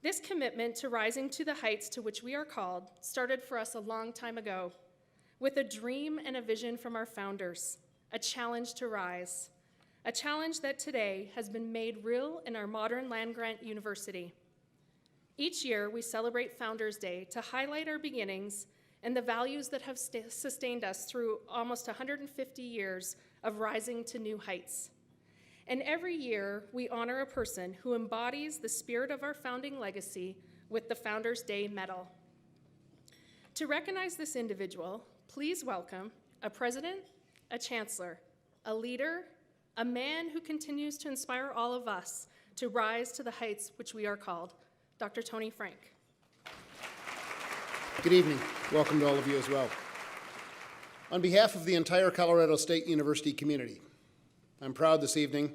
This commitment to rising to the heights to which we are called started for us a long time ago with a dream and a vision from our founders, a challenge to rise, a challenge that today has been made real in our modern land-grant university. Each year, we celebrate Founders Day to highlight our beginnings and the values that have sustained us through almost 150 years of rising to new heights. And every year, we honor a person who embodies the spirit of our founding legacy with the Founders Day Medal. To recognize this individual, please welcome a president, a chancellor, a leader, a man who continues to inspire all of us to rise to the heights which we are called, Dr. Tony Frank. Good evening. Welcome to all of you as well. On behalf of the entire Colorado State University community, I'm proud this evening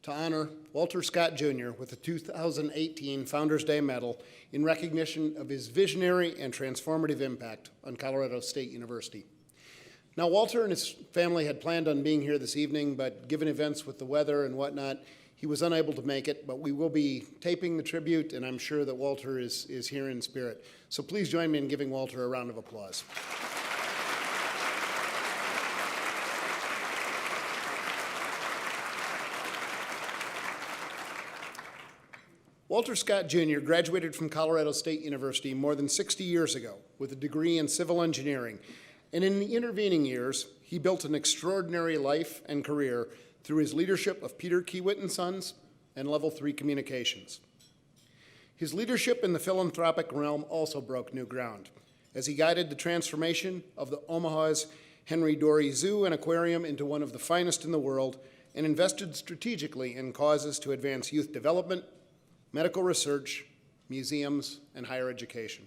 to honor Walter Scott Jr. with the 2018 Founders Day Medal in recognition of his visionary and transformative impact on Colorado State University. Now, Walter and his family had planned on being here this evening, but given events with the weather and whatnot, he was unable to make it, but we will be taping the tribute, and I'm sure that Walter is here in spirit. So please join me in giving Walter a round of applause. Walter Scott Jr. graduated from Colorado State University more than 60 years ago with a degree in civil engineering, and in the intervening years, he built an extraordinary life and career through his leadership of Peter Kiewit & Sons and Level 3 Communications. His leadership in the philanthropic realm also broke new ground as he guided the transformation of the Omaha's Henry Dory Zoo and Aquarium into one of the finest in the world and invested strategically in causes to advance youth development, medical research, museums, and higher education.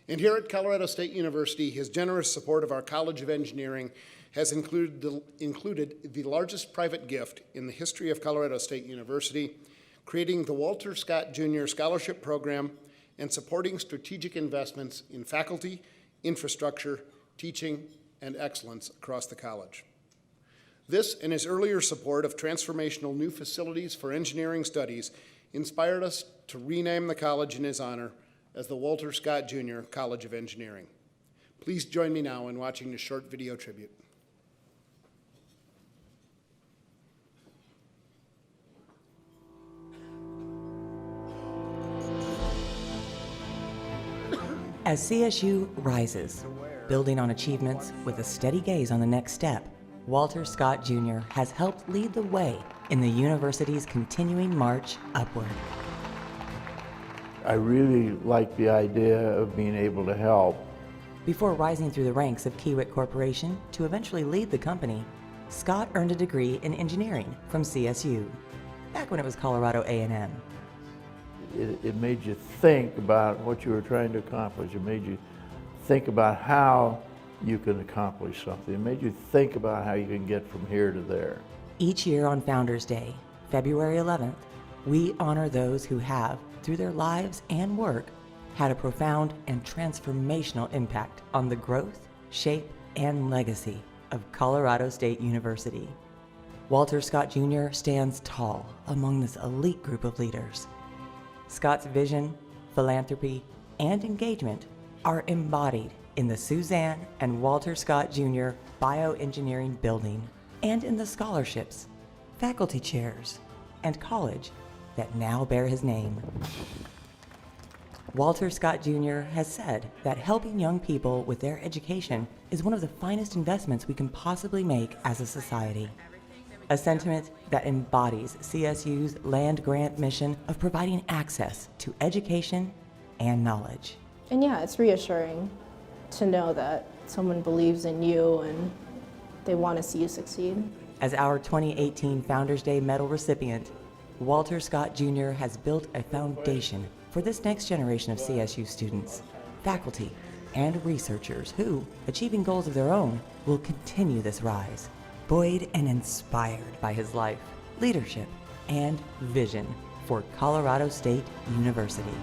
And here at Colorado State University, his generous support of our College of Engineering has included the largest private gift in the history of Colorado State University, creating the Walter Scott Jr. Scholarship Program and supporting strategic investments in faculty, infrastructure, teaching, and excellence across the college. This and his earlier support of transformational new facilities for engineering studies inspired us to rename the college in his honor as the Walter Scott Jr. College of Engineering. Please join me now in watching this short video tribute. As CSU rises, building on achievements with a steady gaze on the next step, Walter Scott Jr. has helped lead the way in the university's continuing march upward. I really like the idea of being able to help. Before rising through the ranks of Kiewit Corporation to eventually lead the company, Scott earned a degree in engineering from CSU, back when it was Colorado A&M. It made you think about what you were trying to accomplish. It made you think about how you can accomplish something. It made you think about how you can get from here to there. Each year on Founders Day, February 11th, we honor those who have, through their lives and work, had a profound and transformational impact on the growth, shape, and legacy of Colorado State University. Walter Scott Jr. stands tall among this elite group of leaders. Scott's vision, philanthropy, and engagement are embodied in the Suzanne and Walter Scott Jr. Bioengineering Building and in the scholarships, faculty chairs, and college that now bear his name. Walter Scott Jr. has said that helping young people with their education is one of the finest investments we can possibly make as a society. A sentiment that embodies CSU's land-grant mission of providing access to education and knowledge. And yeah, it's reassuring to know that someone believes in you and they want to see you succeed. As our 2018 Founders Day Medal recipient, Walter Scott Jr. has built a foundation for this next generation of CSU students, faculty, and researchers who, achieving goals of their own, will continue this rise, buoyed and inspired by his life, leadership, and vision for Colorado State University.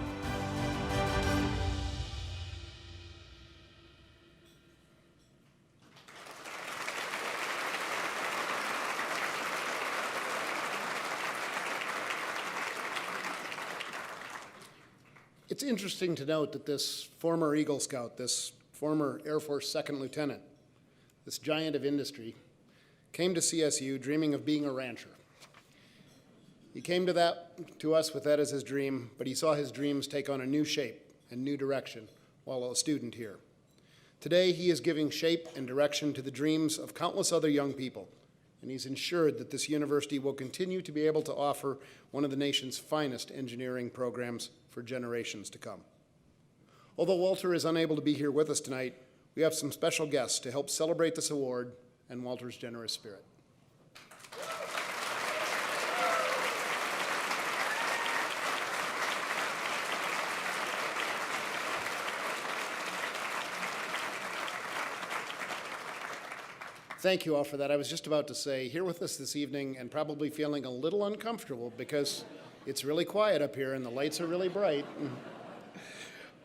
It's interesting to note that this former Eagle Scout, this former Air Force second lieutenant, this giant of industry, came to CSU dreaming of being a rancher. He came to us with that as his dream, but he saw his dreams take on a new shape and new direction while a student here. Today, he is giving shape and direction to the dreams of countless other young people, and he's ensured that this university will continue to be able to offer one of the nation's finest engineering programs for generations to come. Although Walter is unable to be here with us tonight, we have some special guests to help celebrate this award and Walter's generous spirit. Thank you all for that. I was just about to say, here with us this evening and probably feeling a little uncomfortable because it's really quiet up here and the lights are really bright,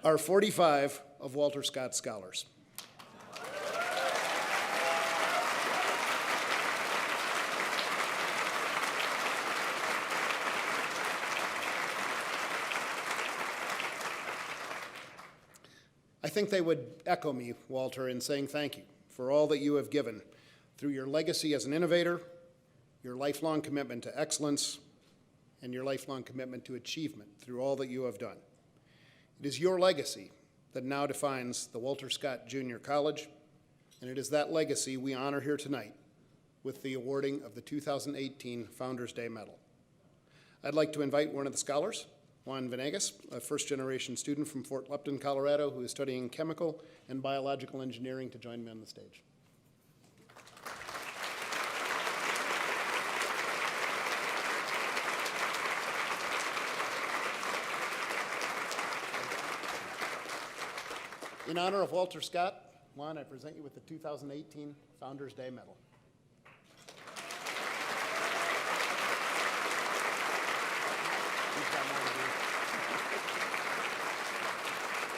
are 45 of Walter Scott Scholars. I think they would echo me, Walter, in saying thank you for all that you have given through your legacy as an innovator, your lifelong commitment to excellence, and your lifelong commitment to achievement through all that you have done. It is your legacy that now defines the Walter Scott Junior College, and it is that legacy we honor here tonight with the awarding of the 2018 Founders Day Medal. I'd like to invite one of the scholars, Juan Venegas, a first-generation student from Fort Lupton, Colorado, who is studying chemical and biological engineering, to join me on the stage. In honor of Walter Scott, Juan, I present you with the 2018 Founders Day Medal.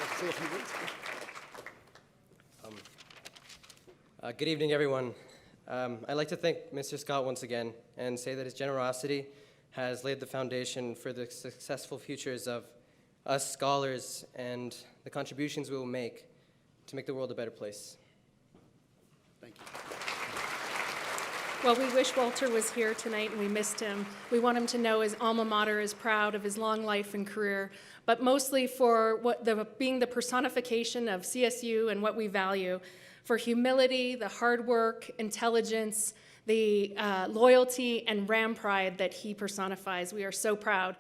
Let's see if he wins. Good evening, everyone. I'd like to thank Mr. Scott once again and say that his generosity has laid the foundation for the successful futures of us scholars and the contributions we will make to make the world a better place. Thank you. Well, we wish Walter was here tonight and we missed him. We want him to know his alma mater is proud of his long life and career, but mostly for being the personification of CSU and what we value, for humility, the hard work, intelligence, the loyalty, and Ram pride that he personifies. We are so proud.